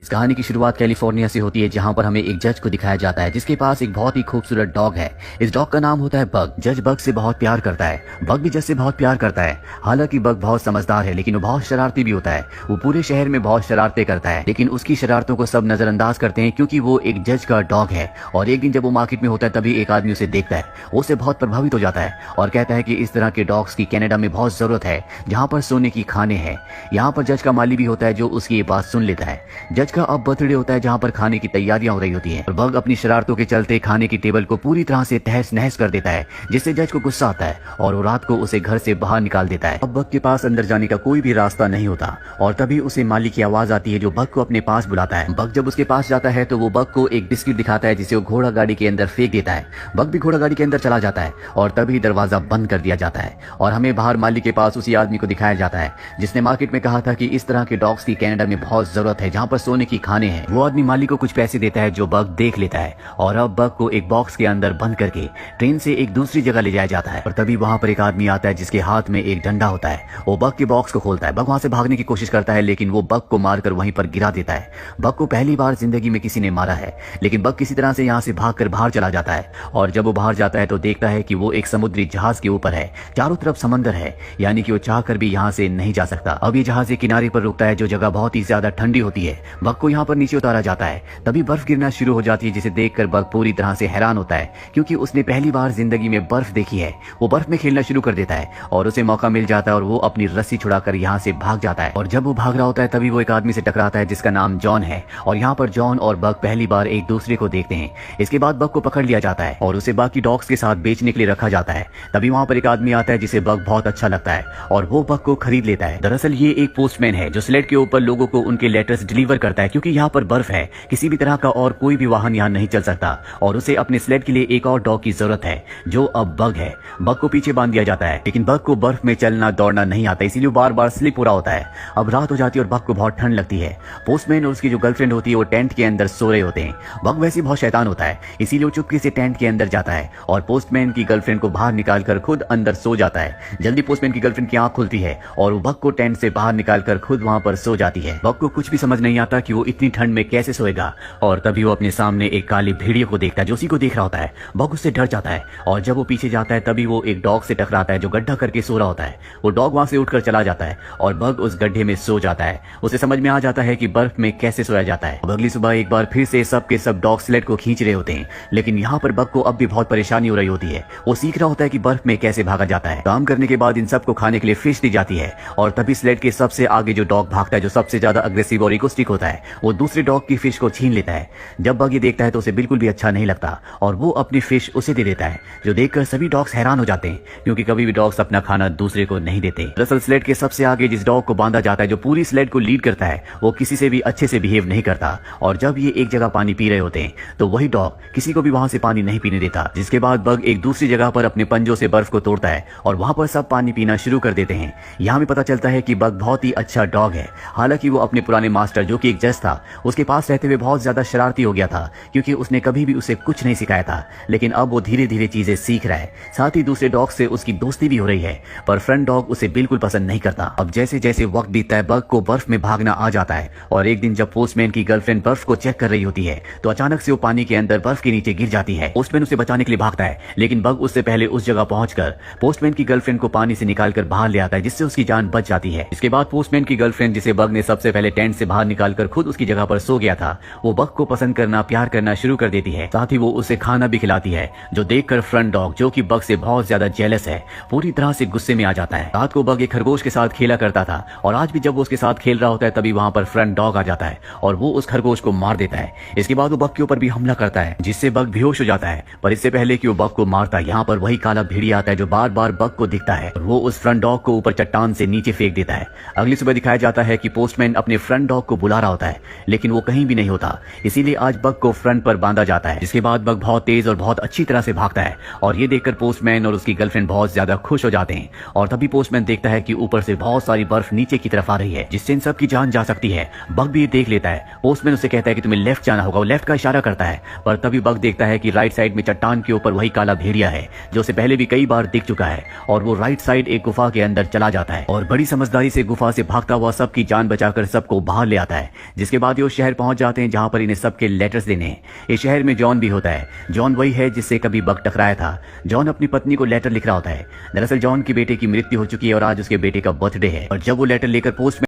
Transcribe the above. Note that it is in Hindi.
इस कहानी की शुरुआत कैलिफोर्निया से होती है, जहां पर हमें एक जज को दिखाया जाता है जिसके पास एक बहुत ही खूबसूरत डॉग है। इस डॉग का नाम होता है बग। जज बग से बहुत प्यार करता है, बग भी जज से बहुत प्यार करता है। हालांकि बग बहुत समझदार है, लेकिन वो बहुत शरारती भी होता है। वो पूरे शहर में बहुत शरारतें करता है, लेकिन उसकी शरारतों को सब नजरअंदाज करते हैं क्योंकि वो एक जज का डॉग है। और एक दिन जब वो मार्केट में होता है तभी एक आदमी उसे देखता है, वो उससे बहुत प्रभावित हो जाता है और कहता है कि इस तरह के डॉग्स की कनाडा में बहुत जरूरत है, जहाँ पर सोने की खाने हैं। यहाँ पर जज का माली भी होता है जो उसकी ये बात सुन लेता है। जज का अब बर्थडे होता है जहाँ पर खाने की तैयारियां हो रही होती हैं और बग अपनी शरारतों के चलते खाने की टेबल को पूरी तरह से तहस नहस कर देता है, जिससे जज को गुस्सा आता है और वो रात को उसे घर से बाहर निकाल देता है। अब बग के पास अंदर जाने का कोई भी रास्ता नहीं होता और तभी उसे माली की आवाज आती है जो बग को अपने पास बुलाता है। बग जब उसके पास जाता है तो वो बग को एक बिस्किट दिखाता है जिसे वो घोड़ा गाड़ी के अंदर फेंक देता है। बग भी घोड़ा गाड़ी के अंदर चला जाता है और तभी दरवाजा बंद कर दिया जाता है और हमें बाहर माली के पास उसी आदमी को दिखाया जाता है जिसने मार्केट में कहा था कि इस तरह के डॉग्स की कनाडा में बहुत जरूरत है, जहाँ पर सोने की खाने हैं। वो आदमी माली को कुछ पैसे देता है जो बग देख लेता है और अब बग को एक बॉक्स के अंदर बंद करके ट्रेन से एक दूसरी जगह ले जाया जाता है। और तभी वहां पर एक आदमी आता है जिसके हाथ में एक डंडा होता है। वो बग के बॉक्स को खोलता है। बग वहां से भागने की कोशिश करता है, लेकिन वो बग को मारकर वहीं पर गिरा देता है। बग को पहली बार जिंदगी में किसी ने मारा है, लेकिन बग किसी तरह से यहाँ से भागकर बाहर चला जाता है और जब वो बाहर जाता है तो देखता है कि वो एक समुद्री जहाज के ऊपर है। चारों तरफ समंदर है, यानी कि वो चाहकर भी यहाँ से नहीं जा सकता। अब ये जहाज एक किनारे पर रुकता है जो जगह बहुत ही ज्यादा ठंडी होती है। बग को यहाँ पर नीचे उतारा जाता है। तभी बर्फ गिरना शुरू हो जाती है जिसे देखकर बग पूरी तरह से हैरान होता है क्योंकि उसने पहली बार जिंदगी में बर्फ देखी है। वो बर्फ में खेलना शुरू कर देता है और उसे मौका मिल जाता है और वो अपनी रस्सी छुड़ाकर यहाँ से भाग जाता है। और जब वो भाग रहा होता है तभी वो एक आदमी से टकराता है जिसका नाम जॉन है और यहाँ पर जॉन और बग पहली बार एक दूसरे को देखते हैं। इसके बाद बग को पकड़ लिया जाता है और उसे बाकी डॉग्स के साथ बेचने के लिए रखा जाता है। तभी वहाँ पर एक आदमी आता है जिसे बग बहुत अच्छा लगता है और वो बग को खरीद लेता है। दरअसल ये एक पोस्टमैन है जो स्लेट के ऊपर लोगों को उनके लेटर्स डिलीवर करता है क्योंकि यहाँ पर बर्फ है, किसी भी तरह का और कोई भी वाहन यहाँ नहीं चल सकता और उसे अपने स्लेड के लिए एक और डॉग की जरूरत है जो अब बग है। बग को पीछे बांध दिया जाता है, लेकिन बग को बर्फ में चलना दौड़ना नहीं आता, इसीलिए बार बार स्लिप हो रहा होता है। अब रात हो जाती है और बग को बहुत ठंड लगती है। पोस्टमैन और उसकी जो गर्लफ्रेंड होती है वो टेंट के अंदर सो रहे होते हैं। बग वैसे बहुत शैतान होता है, इसीलिए वो चुपके से टेंट के अंदर जाता है और पोस्टमैन की गर्लफ्रेंड को बाहर निकालकर खुद अंदर सो जाता है। जल्दी पोस्टमैन की गर्लफ्रेंड की आंख खुलती है और वो बग को टेंट से बाहर निकालकर खुद वहां पर सो जाती है। बग को कुछ भी समझ नहीं आता कि वो इतनी ठंड में कैसे सोएगा और तभी वो अपने सामने एक काली भेड़िए को देखता है जो उसी को देख रहा होता है। बग उससे डर जाता है और जब वो पीछे जाता है तभी वो एक डॉग से टकराता है जो गड्ढा करके सो रहा होता है। वो डॉग वहां से उठकर चला जाता है और बग उस गड्ढे में सो जाता है। उसे समझ में आ जाता है कि बर्फ में कैसे सोया जाता है। अब अगली सुबह एक बार फिर से सब के सब डॉग स्लेड को खींच रहे होते हैं, लेकिन यहाँ पर बग को अब भी बहुत परेशानी हो रही होती है। वो सीख रहा होता है कि बर्फ में कैसे भागा जाता है। काम करने के बाद इन सबको खाने के लिए फिश दी जाती है और तभी स्लेड के सबसे आगे जो डॉग भागता है, जो सबसे ज्यादा अग्रेसिव और इगोइस्टिक होता है, वो दूसरे डॉग की फिश को छीन लेता है। जब बग ये देखता है तो उसे बिल्कुल भी अच्छा नहीं लगता और वो अपनी फिश उसे दे देता है, जो देखकर सभी डॉग्स हैरान हो जाते हैं क्योंकि कभी भी डॉग्स अपना खाना दूसरे को नहीं देते। दरअसल स्लेड के सबसे आगे जिस डॉग को बांधा जाता है, जो पूरी स्लेड को लीड करता है, वो किसी से भी अच्छे से बिहेव नहीं करता और जब ये एक जगह पानी पी रहे होते हैं तो वही डॉग किसी को भी वहां से पानी नहीं पीने देता। जिसके बाद बग एक दूसरी जगह पर अपने पंजों से बर्फ को तोड़ता है और वहां पर सब पानी पीना शुरू कर देते हैं। यहाँ में पता चलता है कि बग बहुत ही अच्छा डॉग है। हालांकि वो अपने पुराने मास्टर जो कि एक जज था, उसके पास रहते हुए बहुत ज्यादा शरारती हो गया था क्योंकि उसने कभी भी उसे कुछ नहीं सिखाया था, लेकिन अब वो धीरे धीरे चीजें सीख रहा है। साथ ही दूसरे डॉग से उसकी दोस्ती भी हो रही है, पर फ्रंट डॉग उसे बिल्कुल पसंद नहीं करता। अब जैसे जैसे वक्त बीतता है बग को बर्फ में भागना आ जाता है और एक दिन जब पोस्टमैन की गर्लफ्रेंड बर्फ को चेक कर रही होती है तो अचानक से वो पानी के अंदर बर्फ के नीचे गिर जाती है। पोस्टमैन उसे बचाने के लिए भागता है, लेकिन बग उससे पहले उस जगह पहुंचकर पोस्टमैन की गर्लफ्रेंड को पानी से निकालकर बाहर ले आता है, जिससे उसकी जान बच जाती है। इसके बाद पोस्टमैन की गर्लफ्रेंड, जिसे बग ने सबसे पहले टेंट से बाहर निकालकर खुद उसकी जगह पर सो गया था, वो बग को पसंद करना, प्यार करना शुरू कर देती है। साथ ही वो उसे खाना भी खिलाती है, जो देखकर फ्रंट डॉग, जो कि बग से बहुत ज्यादा जेलस है, पूरी तरह से गुस्से में आ जाता है। रात को बग एक खरगोश के साथ खेला करता था और आज भी जब वो उसके साथ खेल रहा होता है तभी वहां पर फ्रंट डॉग आ जाता है और वो उस खरगोश को मार देता है। इसके बाद वो बग के ऊपर भी हमला करता है, जिससे बग बेहोश हो जाता है। पर इससे पहले कि वो बग को मारता, यहाँ पर वही काला भेड़िया आता है जो बार बार बग को दिखता है और वो उस फ्रंट डॉग को ऊपर चट्टान से नीचे फेंक देता है। अगली सुबह दिखाया जाता है कि पोस्टमैन अपने फ्रंट डॉग को बुला रहा होता है, लेकिन वो कहीं भी नहीं होता, इसीलिए आज बग को फ्रंट पर बांधा जाता है। जिसके बाद बग बहुत तेज और बहुत अच्छी तरह से भागता है और ये देखकर पोस्टमैन और उसकी गर्लफ्रेंड बहुत ज्यादा खुश हो जाते हैं। और तभी पोस्टमैन देखता है कि ऊपर से बहुत सारी बर्फ नीचे की तरफ आ रही है, जिससे इन सब की जान जा सकती है। बग भी ये देख लेता है। पोस्टमैन उसे कहता है कि तुम्हें लेफ्ट जाना होगा, वो लेफ्ट का इशारा करता है, पर तभी बग देखता है कि राइट साइड में चट्टान के ऊपर वही काला भेड़िया है जो उसे पहले भी कई बार दिख चुका है और वो राइट साइड एक गुफा के अंदर चला जाता है और बड़ी समझदारी से गुफा से भागता हुआ सबकी जान बचाकर सबको बाहर ले आता है। जिसके बाद ये उस शहर पहुंच जाते हैं जहां पर इन्हें सबके लेटर्स देने हैं। इस शहर में जॉन भी होता है। जॉन वही है जिससे कभी बग टकराया था। जॉन अपनी पत्नी को लेटर लिख रहा होता है। दरअसल जॉन के बेटे की मृत्यु हो चुकी है और आज उसके बेटे का बर्थडे है, और जब वो लेटर लेकर पोस्ट